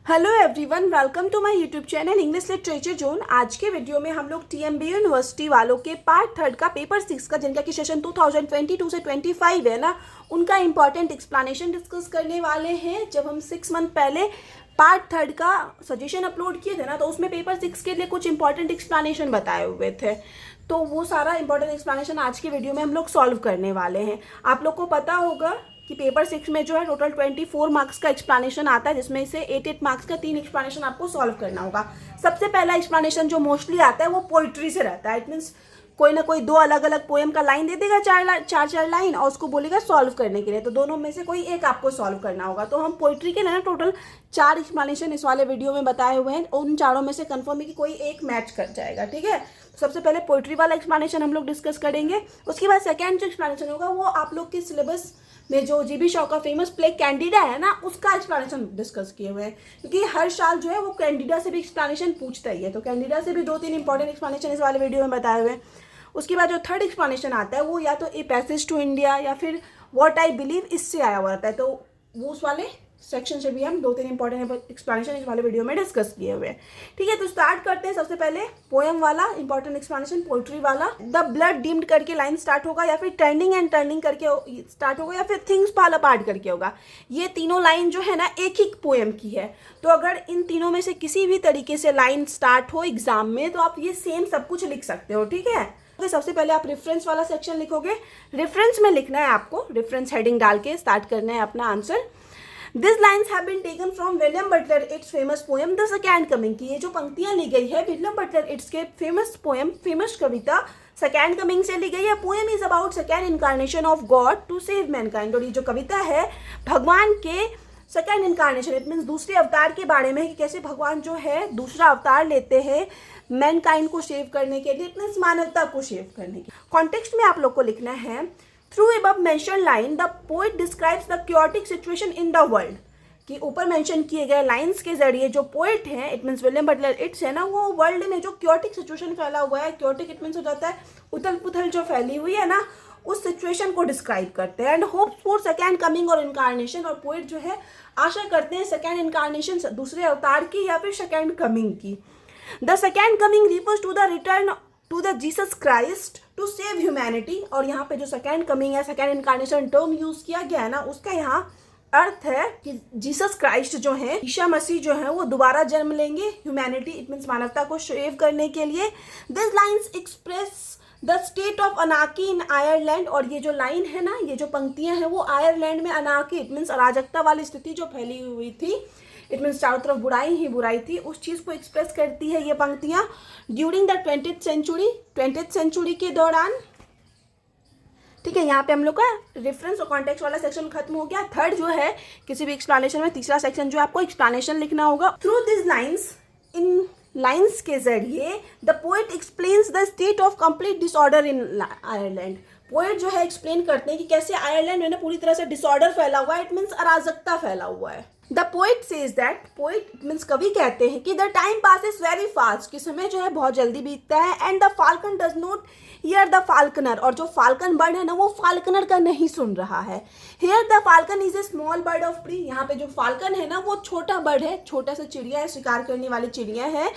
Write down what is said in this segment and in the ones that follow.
Hello everyone, welcome to my YouTube channel English literature zone. आज के video में हम लोग टीएमबी यूनिवर्सिटी वालों के पार्ट 3 का पेपर 6 का, जिनका कि सेशन 2022 से 25 है ना, उनका इंपॉर्टेंट एक्सप्लेनेशन डिस्कस करने वाले हैं। जब हम 6 मंथ पहले पार्ट 3 का सजेशन अपलोड किए थे ना, तो उसमें पेपर 6 के लिए कुछ इंपॉर्टेंट एक्सप्लेनेशन बताए हुए थे। तो वो सारा इंपॉर्टेंट एक्सप्लेनेशन आज के वीडियो में हम लोग सॉल्व करने वाले हैं। आप लोग को पता होगा कि पेपर 6 में जो है टोटल 24 मार्क्स का एक्सप्लेनेशन आता है, जिसमें से 8 मार्क्स का 3 एक्सप्लेनेशन आपको सॉल्व करना होगा। सबसे पहला एक्सप्लेनेशन जो मोस्टली आता है वो पोइट्री से रहता है। इट मीन्स कोई ना कोई दो अलग अलग पोएम का लाइन दे देगा, चार लाइन, और उसको बोलेगा सॉल्व करने के लिए। तो दोनों में से कोई एक आपको सॉल्व करना होगा। तो हम पोइट्री के ना टोटल 4 एक्सप्लेनेशन इस वाले वीडियो में बताए हुए हैं। उन चारों में से कंफर्म है कि कोई एक मैच कर जाएगा। ठीक है, तो सबसे पहले पोइट्री वाला एक्सप्लेनेशन हम लोग डिस्कस करेंगे। उसके बाद सेकेंड जो एक्सप्लेनेशन होगा वो आप लोग के सिलेबस में जो जीबी शॉ का फेमस प्ले कैंडिडा है ना, उसका एक्सप्लेनेशन डिस्कस किए हुए हैं। क्योंकि हर साल जो है वो कैंडिडा से भी एक्सप्लेनेशन पूछता ही है, तो कैंडिडा से भी 2-3 इंपॉर्टेंट एक्सप्लेनेशन इस वाले वीडियो में बताए हुए हैं। उसके बाद जो थर्ड एक्सप्लेनेशन आता है वो या तो ए पैसेज टू इंडिया या फिर व्हाट आई बिलीव, इससे आया हुआ रहता है। तो वो उस वाले सेक्शन से भी हम 2-3 इंपॉर्टेंट एक्सप्लेनेशन इस वाले वीडियो में डिस्कस किए हुए हैं। ठीक है, तो स्टार्ट करते हैं। सबसे पहले पोएम वाला इंपॉर्टेंट एक्सप्लेनेशन, पोइट्री वाला। द ब्लड डीम्ड करके लाइन स्टार्ट होगा, या फिर टर्निंग एंड टर्निंग करके स्टार्ट होगा, या फिर थिंग्स फॉल अपार्ट करके होगा। ये तीनों लाइन जो है ना एक ही पोएम की है। तो अगर इन तीनों में से किसी भी तरीके से लाइन स्टार्ट हो एग्जाम में, तो आप ये सेम सब कुछ लिख सकते हो। ठीक है, तो सबसे पहले आप रेफरेंस वाला सेक्शन लिखोगे। रेफरेंस में लिखना है आपको, रेफरेंस हेडिंग डाल के स्टार्ट करना है अपना answer. These lines have been taken from William Butler Yeats famous poem The Second Coming की। ये जो पंक्तियां ली गई है विलियम बटलर इट्स के फेमस पोएम, फेमस कविता सेकेंड कमिंग से ली गई है। Poem is about second incarnation of God to save mankind. और ये जो कविता है भगवान के सेकेंड इनकारनेशन, इट मीन्स दूसरे अवतार के बारे में, कि कैसे भगवान जो है दूसरा अवतार लेते हैं मैनकाइंड को सेव करने के लिए, इट मीन्स मानवता को सेव करने के। कॉन्टेक्स्ट में आप लोग को लिखना है, through above mentioned line the poet describes the chaotic situation in the world। कि ऊपर मेंशन किए गए लाइंस के जरिए जो पोएट हैं, it means William Butler it's है ना, वो वर्ल्ड में जो क्योटिक सिचुएशन फैला हुआ है, क्योटिक इट मीन्स हो जाता है उथल पुथल जो फैली हुई है ना, उस सिचुएशन को डिस्क्राइब करते हैं। And hopes for second coming और इनकारनेशन, और पोएट जो है आशा करते हैं सेकेंड इनकारनेशन, दूसरे अवतार की या फिर सेकेंड कमिंग की। The second coming refers to the return to the Jesus Christ to save humanity. और यहाँ पे जो सेकेंड कमिंग है, सेकेंड इनकारनेशन टर्म यूज किया गया है ना, उसका यहाँ अर्थ है कि जीसस क्राइस्ट जो है, ईसा मसीह जो है, वो दोबारा जन्म लेंगे ह्यूमैनिटी, इट मीन्स मानवता को सेव करने के लिए। This lines express the state of anarchy in Ireland. और ये जो लाइन है ना, ये जो पंक्तियां हैं, वो आयरलैंड में अनार्की, इट मीन्स अराजकता वाली स्थिति जो फैली हुई थी, इट मीन्स चारों तरफ बुराई ही बुराई थी, उस चीज़ को एक्सप्रेस करती है ये पंक्तियां ड्यूरिंग द 20th सेंचुरी के दौरान। ठीक है, यहाँ पे हम लोग का रेफरेंस और कॉन्टेक्स्ट वाला सेक्शन खत्म हो गया। थर्ड जो है किसी भी एक्सप्लेनेशन में तीसरा सेक्शन जो आपको एक्सप्लेनेशन लिखना होगा। Through this lines, in lines के जरिए the poet explains the state of complete disorder in Ireland. Poet जो है एक्सप्लेन करते हैं कि कैसे आयरलैंड में ना पूरी तरह से डिसऑर्डर फैला हुआ है, इट मीन्स अराजकता फैला हुआ है। The poet says that, poet means कवि कहते हैं कि the time passes very fast, कि समय जो है बहुत जल्दी बीतता है। And the falcon does not here the Faulkner, और जो फाल्कन बर्ड है ना, वो फाल्कनर का नहीं सुन रहा है। Here the falcon is a small bird of pre. यहाँ पे जो फाल्कन है ना, वो छोटा बर्ड है, छोटा सा चिड़िया है, शिकार करने वाली चिड़िया है।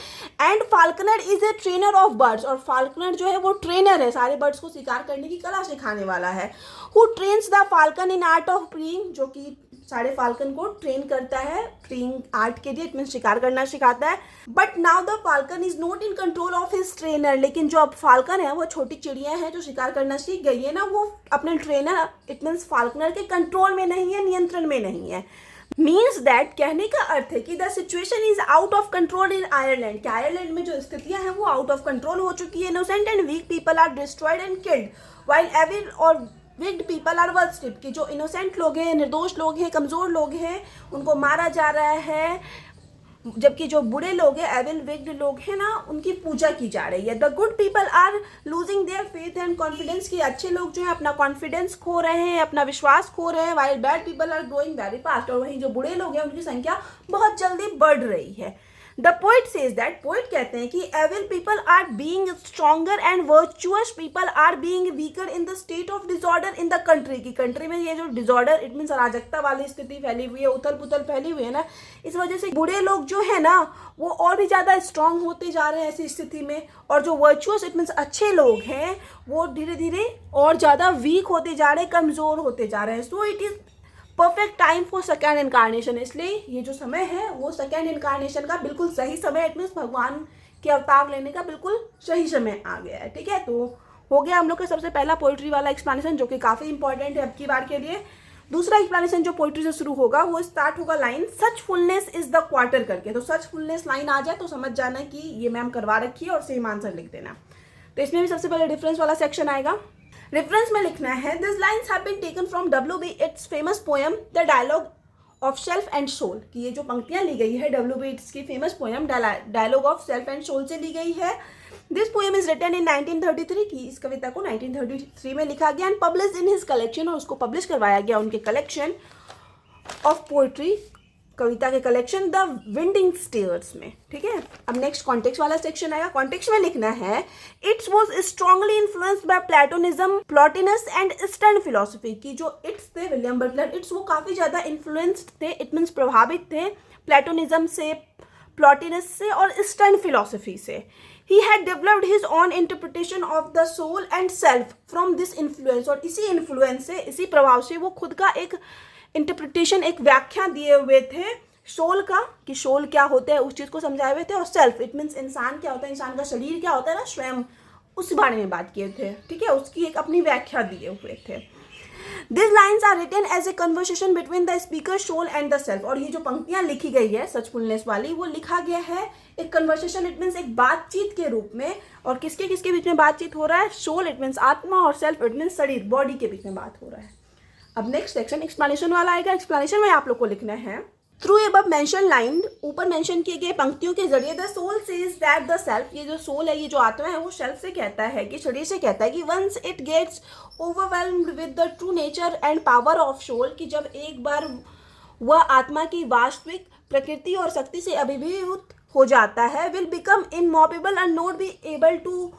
And Faulkner is a trainer of birds, और फाल्कनर जो है वो ट्रेनर है, सारे बर्ड्स को शिकार करने की कला सिखाने वाला है। Who trains the falcon in art of preying, जो कि सारे फाल्कन को ट्रेन करता है प्रीइंग आर्ट के लिए, इट मीन्स शिकार करना सिखाता है। But now the falcon is not in control of his trainer. लेकिन जो अब फाल्कन है, वो छोटी चिड़िया है जो शिकार करना सीख गई है ना, वो अपने ट्रेनर इट मीन्स फाल्कनर के कंट्रोल में नहीं है, नियंत्रण में नहीं है। मीन्स दैट, कहने का अर्थ है कि the situation is out of control in Ireland, कि आयरलैंड में जो स्थितियां हैं वो आउट ऑफ कंट्रोल हो चुकी है। Innocent and weak people are destroyed and killed while evil और विक्ड पीपल आर वर्स्टिप, कि जो इनोसेंट लोग हैं, निर्दोष लोग हैं, कमज़ोर लोग हैं, उनको मारा जा रहा है, जबकि जो बुरे लोग हैं, एविल विक्ड लोग हैं ना, उनकी पूजा की जा रही है। The good people are losing their faith and confidence, की अच्छे लोग जो है अपना कॉन्फिडेंस खो रहे हैं, अपना विश्वास खो रहे हैं। While bad people are growing very fast, और वहीं जो बुरे लोग हैं उनकी संख्या बहुत जल्दी बढ़ रही है। The poet says that, poet कहते हैं कि evil people are being stronger and virtuous people are being weaker in the state of disorder in the country, की कंट्री में ये जो डिसऑर्डर इट मीन्स अराजकता वाली स्थिति फैली हुई है, उथल पुथल फैली हुई है ना, इस वजह से बुरे लोग जो है ना वो और भी ज़्यादा स्ट्रांग होते जा रहे हैं ऐसी स्थिति में, और जो वर्चुअस इट मीन्स अच्छे लोग हैं वो धीरे धीरे और ज़्यादा वीक होते जा रहे हैं, कमज़ोर होते जा रहे हैं. So it is perfect time for second incarnation. इसलिए ये जो समय है वो सेकेंड इनकारनेशन का बिल्कुल सही समय, इट मीन्स भगवान के अवतार लेने का बिल्कुल सही समय आ गया है. ठीक है, तो हो गया हम लोग का सबसे पहला पोइट्री वाला एक्सप्लेनेशन जो कि काफ़ी इंपॉर्टेंट है अब की बार के लिए. दूसरा एक्सप्लेनेशन जो पोइट्री से शुरू होगा वो स्टार्ट होगा line such fullness is the quarter करके. तो सच फुलनेस लाइन आ जाए तो समझ जाना कि ये मैम करवा रखी है और सेम आंसर लिख देना. तो इसमें भी सबसे पहले डिफरेंस वाला सेक्शन आएगा. रेफरेंस में लिखना है this lines have been taken from W.B. Yeats famous poem the dialogue of self and soul. कि ये जो पंक्तियां ली गई है W.B. इट्स की famous poem dialogue of self and soul से ली गई है. This poem is written in 1933 की इस कविता को 1933 में लिखा गया and publish in his collection, और उसको पब्लिश करवाया गया उनके कलेक्शन ऑफ पोइट्री, कविता के कलेक्शन द विंडिंग स्टेयर्स में. ठीक है, अब नेक्स्ट कॉन्टेक्स्ट वाला सेक्शन आएगा. कॉन्टेक्स्ट में लिखना है it's was strongly influenced by Platonism, Plotinus and eastern philosophy. की जो इट्स थे विलियम बटलर इट्स वो काफ़ी ज़्यादा इन्फ्लुएंस्ड थे, इट मीन्स प्रभावित थे प्लेटोनिज्म से, प्लॉटिनस से और ईस्टर्न फिलोसफी से. He had developed his own interpretation of the soul and self from this influence. और इसी इन्फ्लुएंस से, इसी प्रभाव से वो खुद का एक इंटरप्रिटेशन, एक व्याख्या दिए हुए थे सोल का, कि सोल क्या होता है उस चीज़ को समझाए हुए थे, और सेल्फ इट मीन्स इंसान क्या होता है, इंसान का शरीर क्या होता है ना, स्वयं, उस बारे में बात किए थे. ठीक है, उसकी एक अपनी व्याख्या दिए हुए थे. These lines are written as a conversation between the speaker's soul and the self. और ये जो पंक्तियां लिखी गई है सचफुलनेस वाली वो लिखा गया है एक कन्वर्सेशन, इट मीन्स एक बातचीत के रूप में. और किसके किसके बीच में बातचीत हो रहा है? सोल इट मीन्स आत्मा, और सेल्फ इट मीन्स शरीर, बॉडी के बीच में बात हो रहा है. अब नेक्स्ट सेक्शन एक्सप्लेनेशन वाला आएगा. एक्सप्लेनेशन में आप लोग को लिखना है थ्रू एबव मेंशन लाइन, ऊपर मेंशन किए गए पंक्तियों के जरिए the soul says that the self, ये जो सोल है, ये जो आत्मा है, वो सेल्फ से कहता है, कि शरीर से कहता है कि once it gets overwhelmed with the true nature and power of soul, कि जब एक बार वह आत्मा की वास्तविक प्रकृति और शक्ति से अभिभूत हो जाता है, will become immovable and not be able to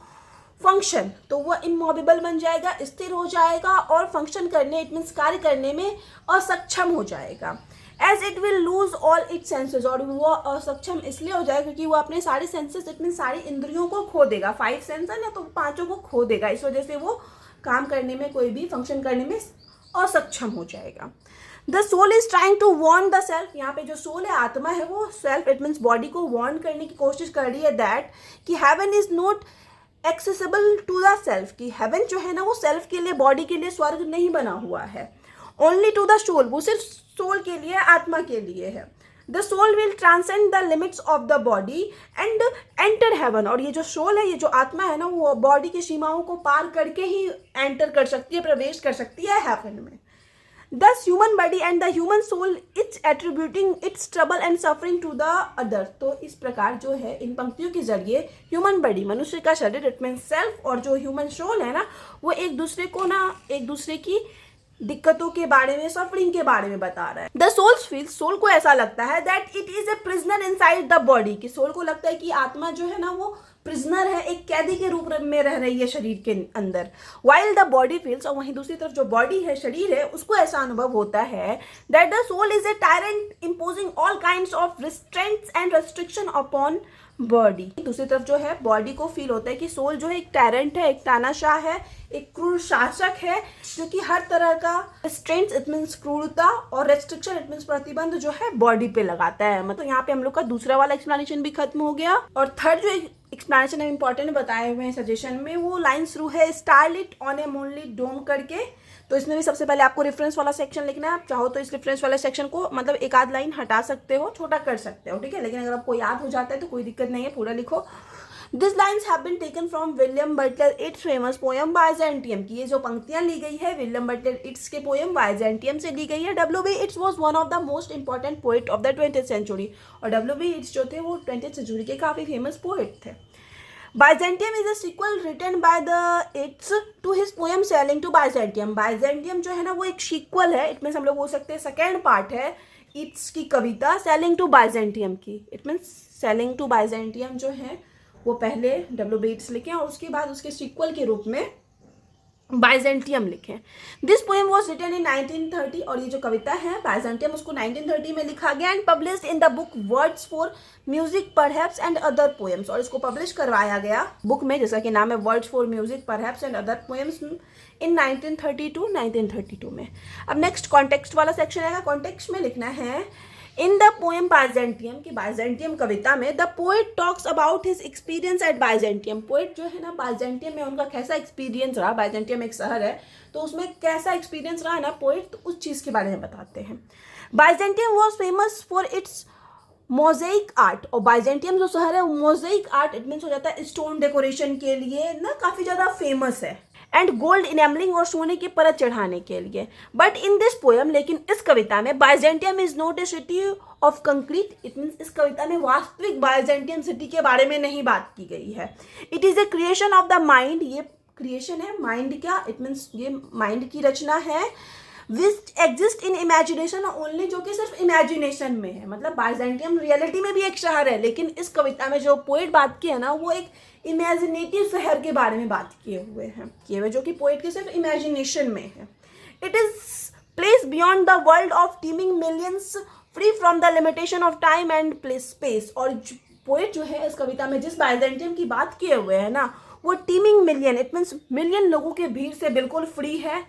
function. तो वह इमॉबिबल बन जाएगा, स्थिर हो जाएगा और फंक्शन करने इट मीन्स कार्य करने में असक्षम हो जाएगा. As it will lose all it senses, और वो असक्षम इसलिए हो जाएगा क्योंकि वो अपने सारे सेंसेस इट मीन सारी इंद्रियों को खो देगा. 5 सेंसर ना, तो 5 को खो देगा. इस वजह से वो काम करने में, कोई भी फंक्शन करने में असक्षम हो जाएगा. The soul is trying to warn the self, यहाँ पे जो सोल है, आत्मा है, वो सेल्फ इट मीन्स बॉडी को वार्न करने की कोशिश कर रही है दैट कि heaven is not accessible to the self, की हेवन जो है ना वो सेल्फ के लिए, बॉडी के लिए स्वर्ग नहीं बना हुआ है. ओनली टू द सोल, वो सिर्फ सोल के लिए, आत्मा के लिए है. The soul will transcend the limits of the body and enter heaven, और ये जो सोल है, ये जो आत्मा है ना, वो बॉडी की सीमाओं को पार करके ही एंटर कर सकती है, प्रवेश कर सकती है हेवन में. Thus human body and the human soul its attributing its trouble and suffering to the other. तो इस प्रकार जो है इन पंक्तियों के जरिए ह्यूमन बॉडी, मनुष्य का शरीर इट मीन सेल्फ, और जो ह्यूमन सोल है ना, वो एक दूसरे को ना, एक दूसरे की दिक्कतों के बारे में, सफरिंग के बारे में बता रहा है. द सोल फील्स, सोल को ऐसा लगता है that it is a prisoner inside the body, कि सोल को लगता है कि आत्मा जो है ना वो प्रिजनर है, एक कैदी के रूप में रह रही है शरीर के अंदर. वाइल द बॉडी फील्स, और वहीं दूसरी तरफ जो बॉडी है, शरीर है, उसको ऐसा अनुभव होता है that the soul is a tyrant imposing all kinds of restraints and restriction upon body. दूसरी तरफ जो है बॉडी को फील होता है कि सोल जो है एक टायरेंट है, एक तानाशाह है, एक क्रूर शासक है, जो कि हर तरह का रिस्ट्रेंट्स इट मीन्स क्रूरता और रेस्ट्रिक्शन इट मीन्स प्रतिबंध जो है बॉडी पे लगाता है. मतलब यहाँ पे हम लोग का दूसरा वाला एक्सप्लेनेशन भी खत्म हो गया. और थर्ड जो एक्सप्लेनेशन है इंपॉर्टेंट बताए हुए हैं सजेशन में, वो लाइन शुरू है स्टारलिट ऑन ए मूनलिट डोम करके. तो इसमें भी सबसे पहले आपको रेफरेंस वाला सेक्शन लिखना है. आप चाहो तो इस रेफरेंस वाले सेक्शन को मतलब एक आध लाइन हटा सकते हो, छोटा कर सकते हो, ठीक है, लेकिन अगर आपको याद हो जाता है तो कोई दिक्कत नहीं है, पूरा लिखो. This lines have been taken from William Butler Yeats famous poem Byzantium, की ये जो पंक्तियां ली गई है विलियम बटलर इट्स के पोएम बाइजेंटियम से ली गई है. W.B. Yeats was one of the most important poet of the 20th century, और W.B. इट्स जो थे वो 20th सेंचुरी के काफ़ी फेमस पोएट थे. Byzantium is a sequel written by the Yeats to his poem sailing to Byzantium. Byzantium जो है ना वो एक सीक्वल है, इट मीन्स हम लोग बोल सकते हैं सेकेंड पार्ट है की कविता सेलिंग टू बाइजेंटियम की। It means sailing to Byzantium जो है वो पहले W.B. Yeats लिखे और उसके बाद उसके सीक्वल के रूप में बाइजेंटियम लिखे। This poem was written in 1930 और ये जो कविता है बाइजेंटियम उसको 1930 में लिखा गया and published in the book words for music perhaps and other poems, और इसको पब्लिश करवाया गया बुक में जिसका कि नाम है words for music perhaps and other poems in 1932 में। अब नेक्स्ट कॉन्टेक्स्ट वाला सेक्शन आएगा। कॉन्टेक्स्ट में लिखना है इन द पोएम बाइजेंटियम की बाइजेंटियम कविता में the poet talks about his experience eight Byzantium. Poet जो है ना बाइजेंटियम में उनका कैसा एक्सपीरियंस रहा, बाइजेंटियम एक शहर है तो उसमें कैसा एक्सपीरियंस रहा ना पोएट, तो उस चीज़ के बारे में बताते हैं। Byzantium was famous for its mosaic art, और बाइजेंटियम जो शहर है वो मोज़ेइक आर्ट इट मीन्स हो जाता है स्टोन डेकोरेशन के लिए ना काफ़ी ज़्यादा फेमस है, एंड गोल्ड इनेमलिंग और सोने की परत चढ़ाने के लिए। बट इन दिस पोएम, लेकिन इस कविता में Byzantium is not a city of concrete. It means इस कविता में वास्तविक बाइजेंटियम सिटी के बारे में नहीं बात की गई है। It is a creation of the mind, ये क्रिएशन है माइंड क्या, इट मीन्स ये माइंड की रचना है which exist in imagination only, जो कि सिर्फ इमेजिनेशन में है। मतलब बाइजेंटियम रियलिटी में भी एक शहर है लेकिन इस कविता में जो पोएट बात की है ना वो एक इमेजिनेटिव शहर के बारे में बात किए हुए जो कि पोएट के सिर्फ इमेजिनेशन में है। It is place beyond the world of teeming millions free from the limitation of time and place space. और पोएट जो है इस कविता में जिस बाइजेंटियम की बात किए हुए है ना वो teeming million it means million लोगों के भीड़ से बिल्कुल फ्री है,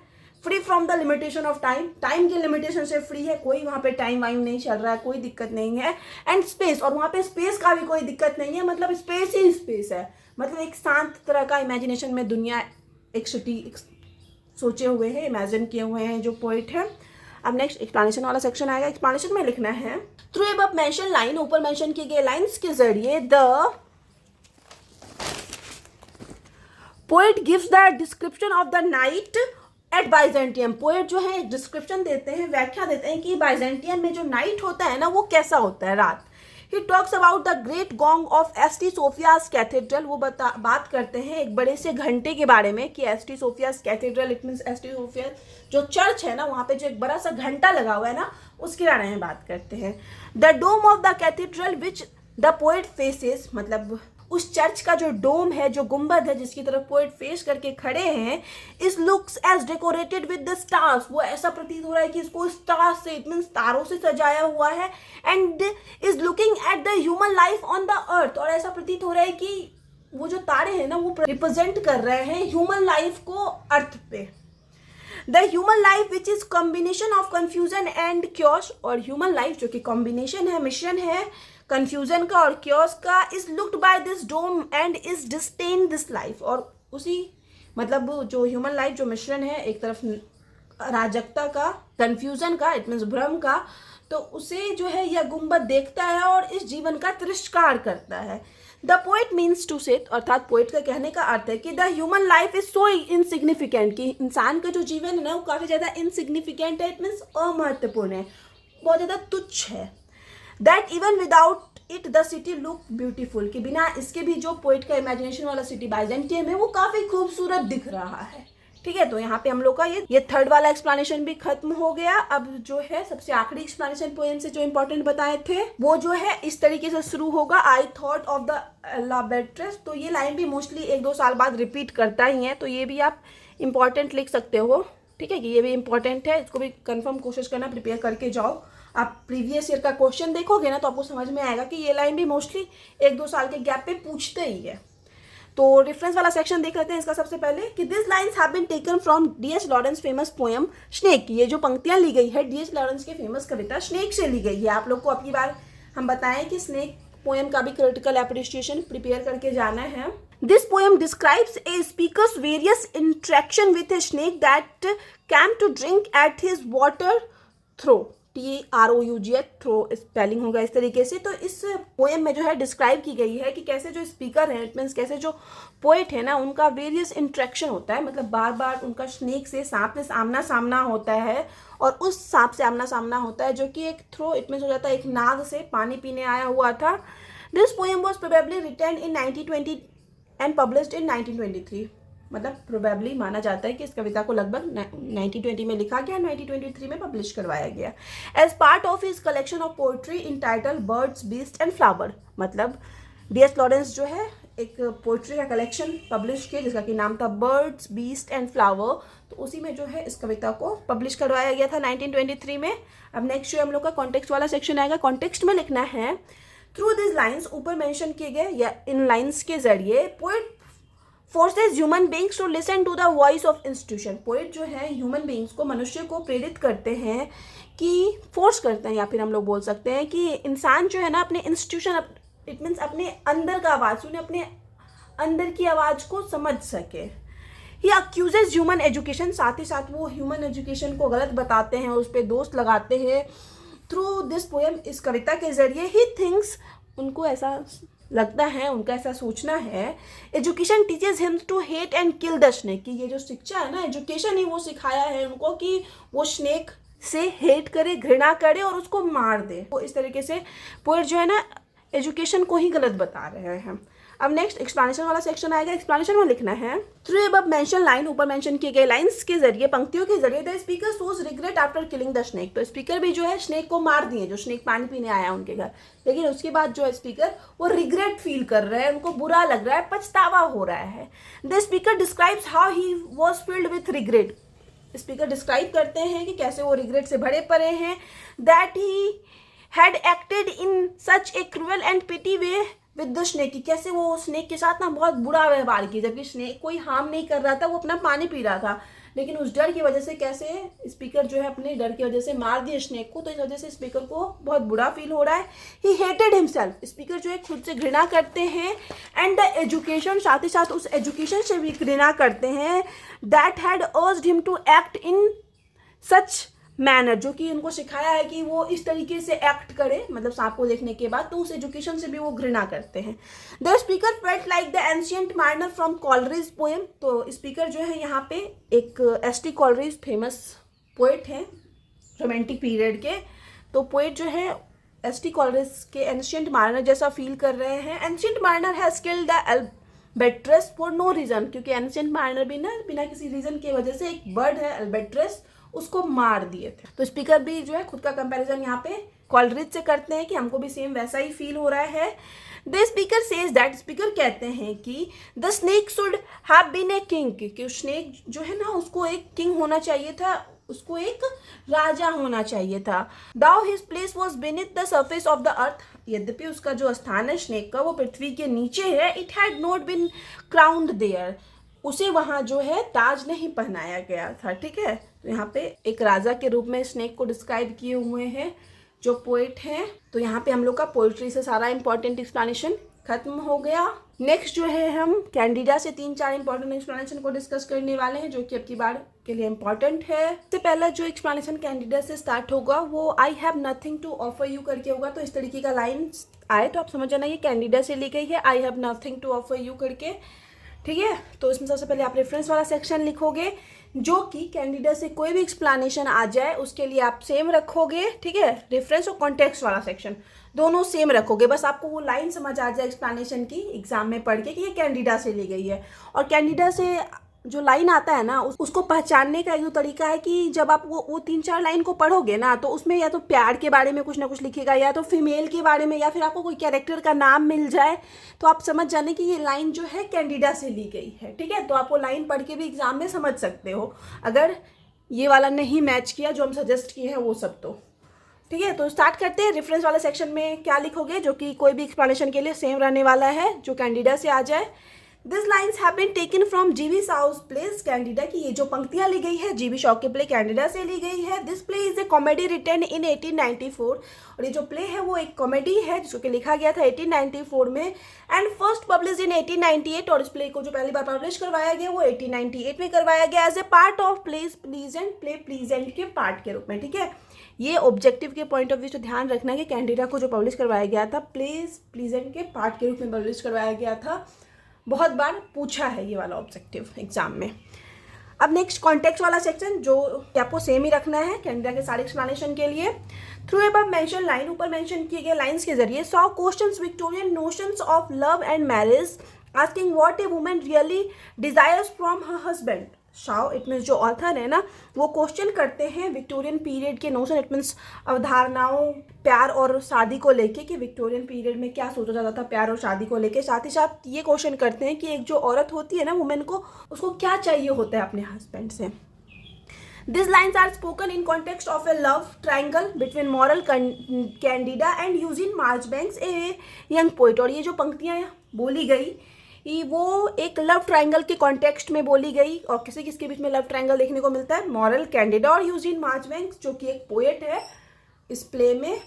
free from the limitation of time, time के लिमिटेशन से फ्री है, कोई वहाँ पे टाइम वाइम नहीं चल रहा है, कोई दिक्कत नहीं है, एंड स्पेस, और वहाँ पे स्पेस का भी कोई दिक्कत नहीं है, मतलब स्पेस ही स्पेस है, मतलब एक शांत तरह का इमेजिनेशन में दुनिया एक सिटी सोचे हुए हैं, इमेजिन किए हुए हैं जो पोइट है। अब नेक्स्ट एक्सप्लेनेशन वाला सेक्शन आएगा। एक्सप्लेनेशन में लिखना है थ्रू अबव मेंशन लाइन, ऊपर मेंशन किए गए लाइंस के जरिए the poet gives the description of the night at Byzantium. Poet जो है डिस्क्रिप्शन देते हैं, व्याख्या देते हैं कि बाइजेंटियम में जो नाइट होता है ना वो कैसा होता है, रात। He talks about the great gong of St Sophia's cathedral. वो बात करते हैं एक बड़े से घंटे के बारे में कि St Sophia's cathedral it means St Sophia जो चर्च है ना वहाँ पे जो एक बड़ा सा घंटा लगा हुआ है ना उसके बारे में बात करते हैं। The dome of the cathedral which the poet faces, मतलब उस चर्च का जो डोम है, जो गुंबद है जिसकी तरफ पोएट फेस करके खड़े हैं, इस looks as decorated with the stars. वो ऐसा प्रतीत हो रहा है कि इसको स्टार्स से इट मीन्स तारों से सजाया हुआ है, and is looking at the human life on the earth. और ऐसा प्रतीत हो रहा है कि वो जो तारे हैं ना वो रिप्रेजेंट कर रहे हैं ह्यूमन लाइफ को अर्थ पे। The human life which is combination of confusion and chaos, और ह्यूमन लाइफ जो कि कॉम्बिनेशन है, मिश्रण है कंफ्यूजन का और क्योस का, is looked by this dome and is distant this life. और उसी मतलब जो ह्यूमन लाइफ जो मिश्रण है, एक तरफ अराजकता का, कंफ्यूजन का इट मीन्स भ्रम का, तो उसे जो है यह गुंबद देखता है और इस जीवन का तिरस्कार करता है। द पोएट मीन्स टू से, अर्थात पोएट का कहने का अर्थ है कि the human life is so insignificant, कि इंसान का जो जीवन है ना वो काफ़ी ज़्यादा इनसिग्निफिकेंट है, इट मीन्स अमहत्वपूर्ण है, बहुत ज़्यादा तुच्छ है। That even without it the city look beautiful, कि बिना इसके भी जो पोएट का इमेजिनेशन वाला सिटी बाइजेंटियम है वो काफ़ी खूबसूरत दिख रहा है। ठीक है, तो यहाँ पे हम लोग का ये थर्ड वाला एक्सप्लेनेशन भी खत्म हो गया। अब जो है सबसे आखिरी एक्सप्लेनेशन पोएम से जो इंपॉर्टेंट बताए थे वो जो है इस तरीके से शुरू होगा, आई थॉट ऑफ द लाबेट्रेस। तो ये लाइन भी मोस्टली 1-2 साल बाद रिपीट करता ही है, तो ये भी आप इंपॉर्टेंट लिख सकते हो। ठीक है कि ये भी इंपॉर्टेंट है, इसको भी कंफर्म कोशिश करना, प्रिपेयर करके जाओ। आप प्रीवियस ईयर का क्वेश्चन देखोगे ना तो आपको समझ में आएगा कि ये लाइन भी मोस्टली 1-2 साल के गैप पे पूछते ही है। तो रेफरेंस वाला सेक्शन देख लेते हैं इसका सबसे पहले कि this lines have been taken from D.H. Lawrence famous poem snake. ये जो पंक्तियां ली गई है D.H. लॉरेंस के फेमस कविता स्नेक से ली गई है। आप लोग को अपनी बार हम बताएं कि स्नेक पोएम का भी क्रिटिकल एप्रिसिएशन प्रिपेयर करके जाना है। This poem describes a speaker's various interaction with a snake that came to drink at his water trough, TROUG trough spelling होगा इस तरीके से। तो इस पोएम में जो है डिस्क्राइब की गई है कि कैसे जो स्पीकर हैं इट मीन्स कैसे जो पोएट है ना उनका वेरियस इंट्रैक्शन होता है, मतलब बार बार उनका स्नेक से सांप से आमना सामना होता है, और उस सांप से आमना सामना होता है जो कि एक थ्रो इट मीन्स हो जाता है एक नाग से पानी पीने आया हुआ था। This poem was probably written in 1920 and published in 1923। मतलब प्रोबेबली माना जाता है कि इस कविता को लगभग 1920 में लिखा गया, 1923 में पब्लिश करवाया गया as part of his collection of poetry in title birds beast and flower. मतलब D.S. लॉरेंस जो है एक पोइट्री का कलेक्शन पब्लिश किया जिसका कि नाम था बर्ड्स बीस्ट एंड फ्लावर, तो उसी में जो है इस कविता को पब्लिश करवाया गया था 1923 में। अब नेक्स्ट जो हम लोग का कॉन्टेक्स्ट वाला सेक्शन आएगा। कॉन्टेक्स्ट में लिखना है थ्रू दिस लाइन्स, ऊपर मेंशन किए गए या इन लाइन्स के जरिए poet forces human beings to listen to the voice of institution. Poet जो है ह्यूमन बींग्स को, मनुष्य को प्रेरित करते हैं कि फोर्स करते हैं, या फिर हम लोग बोल सकते हैं कि इंसान जो है ना अपने इंस्टीट्यूशन, इट मीन्स अपने अंदर का आवाज़ सुने, अपने अंदर की आवाज़ को समझ सके। ही अक्यूजेज ह्यूमन एजुकेशन, साथ ही साथ वो ह्यूमन एजुकेशन को गलत बताते हैं, उस पर दोष लगाते हैं। थ्रू दिस पोएम, इस कविता के जरिए ही थिंक्स, उनको ऐसा लगता है, उनका ऐसा सोचना है, education teaches him to hate and kill the snake, कि ये जो शिक्षा है ना, एजुकेशन ही वो सिखाया है उनको कि वो स्नेक से हेट करे, घृणा करे और उसको मार दे। तो इस तरीके से पोएट जो है ना एजुकेशन को ही गलत बता रहे हैं। अब नेक्स्ट एक्सप्लेनेशन वाला सेक्शन आएगा। एक्सप्लेनेशन में लिखना है थ्रू अबव मेंशन लाइन, ऊपर मेंशन किए गए लाइंस के जरिए, पंक्तियों के जरिए, the speaker shows regret after killing the snake. तो स्पीकर भी जो है स्नेक को मार दिए, जो स्नेक पानी पीने आया उनके घर, लेकिन उसके बाद जो है स्पीकर वो रिग्रेट फील कर रहे हैं, उनको बुरा लग रहा है, पछतावा हो रहा है। The speaker describes how he was filled with regret. Speaker describe करते हैं कि कैसे वो रिग्रेट से भरे पड़े हैं। That he had acted in such a cruel and pity way with the snake, कैसे वो स्नेक के साथ ना बहुत बुरा व्यवहार किया, जबकि स्नेक कोई हार्म नहीं कर रहा था, वो अपना पानी पी रहा था, लेकिन उस डर की वजह से कैसे स्पीकर जो है अपने डर की वजह से मार दिया स्नेक को। तो इस वजह से स्पीकर को बहुत बुरा फील हो रहा है। ही हेटेड हिमसेल्फ, स्पीकर जो है खुद से घृणा करते हैं। एंड द एजुकेशन, साथ ही साथ उस एजुकेशन से भी घृणा करते हैं। That had urged him to act in such manner, जो कि उनको सिखाया है कि वो इस तरीके से एक्ट करे, मतलब सांप को देखने के बाद, तो उस एजुकेशन से भी वो घृणा करते हैं। The speaker felt like the ancient mariner from Coleridge poem. तो स्पीकर जो है यहाँ पे एक S T Coleridge famous poet हैं रोमांटिक पीरियड के, तो पोएट जो है एस टी कॉलरिज के एंशियंट मार्नर जैसा फील कर रहे हैं। Ancient mariner has killed the albatross for no reason, क्योंकि एंशियंट मार्नर भी ना बिना किसी रीजन की वजह से, एक बर्ड है अल्बेट्रस, उसको मार दिए थे। तो स्पीकर भी जो है खुद का कंपैरिजन यहाँ पे कॉलरिज से करते हैं कि हमको भी सेम वैसा ही फील हो रहा है। The speaker says that, speaker कहते हैं कि the snake should have been a king, कि स्नेक जो है ना उसको एक किंग होना चाहिए था, उसको एक राजा होना चाहिए था। Though his place was beneath the surface of the earth, यद्यपि उसका जो स्थान है स्नेक का वो पृथ्वी के नीचे है। It had not been crowned there, उसे वहाँ जो है ताज नहीं पहनाया गया था। ठीक है, तो यहाँ पे एक राजा के रूप में स्नेक को डिस्क्राइब किए हुए हैं जो पोएट हैं। तो यहाँ पे हम लोग का पोएट्री से सारा इंपॉर्टेंट एक्सप्लेनेशन खत्म हो गया। नेक्स्ट जो है हम कैंडिडा से 3-4 इंपॉर्टेंट एक्सप्लेनेशन को डिस्कस करने वाले हैं, जो कि अब की बार के लिए इंपॉर्टेंट है। सबसे पहला जो एक्सप्लेनेशन कैंडिडा से स्टार्ट होगा वो I have nothing to offer you करके होगा। तो इस तरीके का लाइन आए तो आप समझ जाना ये कैंडिडा से ली गई है, I have nothing to offer you करके। ठीक है, तो इसमें सबसे पहले आप रेफरेंस वाला सेक्शन लिखोगे, जो कि कैंडिडा से कोई भी एक्सप्लेनेशन आ जाए उसके लिए आप सेम रखोगे। ठीक है, रेफरेंस और कॉन्टेक्स्ट वाला सेक्शन दोनों सेम रखोगे, बस आपको वो लाइन समझ आ जाए एक्सप्लेनेशन की एग्जाम में पढ़ के कि ये कैंडिडा से ली गई है। और कैंडिडा से जो लाइन आता है ना उसको पहचानने का एक दो तरीका है कि जब आप वो 3-4 लाइन को पढ़ोगे ना, तो उसमें या तो प्यार के बारे में कुछ ना कुछ लिखेगा, या तो फीमेल के बारे में, या फिर आपको कोई कैरेक्टर का नाम मिल जाए, तो आप समझ जाने कि ये लाइन जो है कैंडिडा से ली गई है। ठीक है, तो आप वो लाइन पढ़ के भी एग्जाम में समझ सकते हो अगर ये वाला नहीं मैच किया जो हम सजेस्ट किए हैं वो सब। तो ठीक है, तो स्टार्ट करते हैं। रेफरेंस वाले सेक्शन में क्या लिखोगे, जो कि कोई भी एक्सप्लेनेशन के लिए सेम रहने वाला है, जो कैंडिडा से आ जाए। This lines have been taken from GB Shaw's place Candida, की ये जो पंक्तियाँ ली गई है जीवी शाउ के प्ले कैंडिडा से ली गई है। This play is a comedy written in 1894, और ये जो प्ले है वो एक कॉमेडी है जिसको कि लिखा गया था 1894 में, एंड फर्स्ट पब्लिश इन 1898, और इस प्ले को जो पहली बार पब्लिश करवाया गया वो 1898 में करवाया गया as a part of plays pleasant, play pleasant के पार्ट के रूप में। ठीक है, ये ऑब्जेक्टिव के पॉइंट ऑफ व्यू से ध्यान रखना कि कैंडिडा को जो पब्लिश करवाया गया था प्लेस प्लीजेंट के पार्ट के रूप में पब्लिश करवाया गया था। बहुत बार पूछा है ये वाला ऑब्जेक्टिव एग्जाम में। अब नेक्स्ट कॉन्टेक्स्ट वाला सेक्शन, जो आपको सेम ही रखना है कैंडिडा के सारे एक्सप्लेनेशन के लिए। थ्रू अबव मेंशन लाइन, ऊपर मेंशन किए गए लाइंस के जरिए, saw questions Victorian notions of love and marriage asking what a woman really desires from her husband. Shao it means जो ऑथर है ना, वो क्वेश्चन करते हैं विक्टोरियन पीरियड के नोशन, इट मीन्स अवधारणाओं प्यार और शादी को लेके, कि विक्टोरियन पीरियड में क्या सोचा जाता था प्यार और शादी को लेके। साथ ही साथ ये क्वेश्चन करते हैं कि एक जो औरत होती है ना, वुमेन को, उसको क्या चाहिए होता है अपने हस्बैंड से। These lines are spoken in context of a love triangle between Moral Candida and Eugene Marchbanks, a young poet। और ये जो पंक्तियाँ बोली गई वो एक लव ट्रायंगल के कॉन्टेक्स्ट में बोली गई। और किसी किसके बीच में लव ट्रायंगल देखने को मिलता है? मॉरल कैंडिडा और यूजीन मार्चबैंक्स, जो कि एक पोएट है इस प्ले में।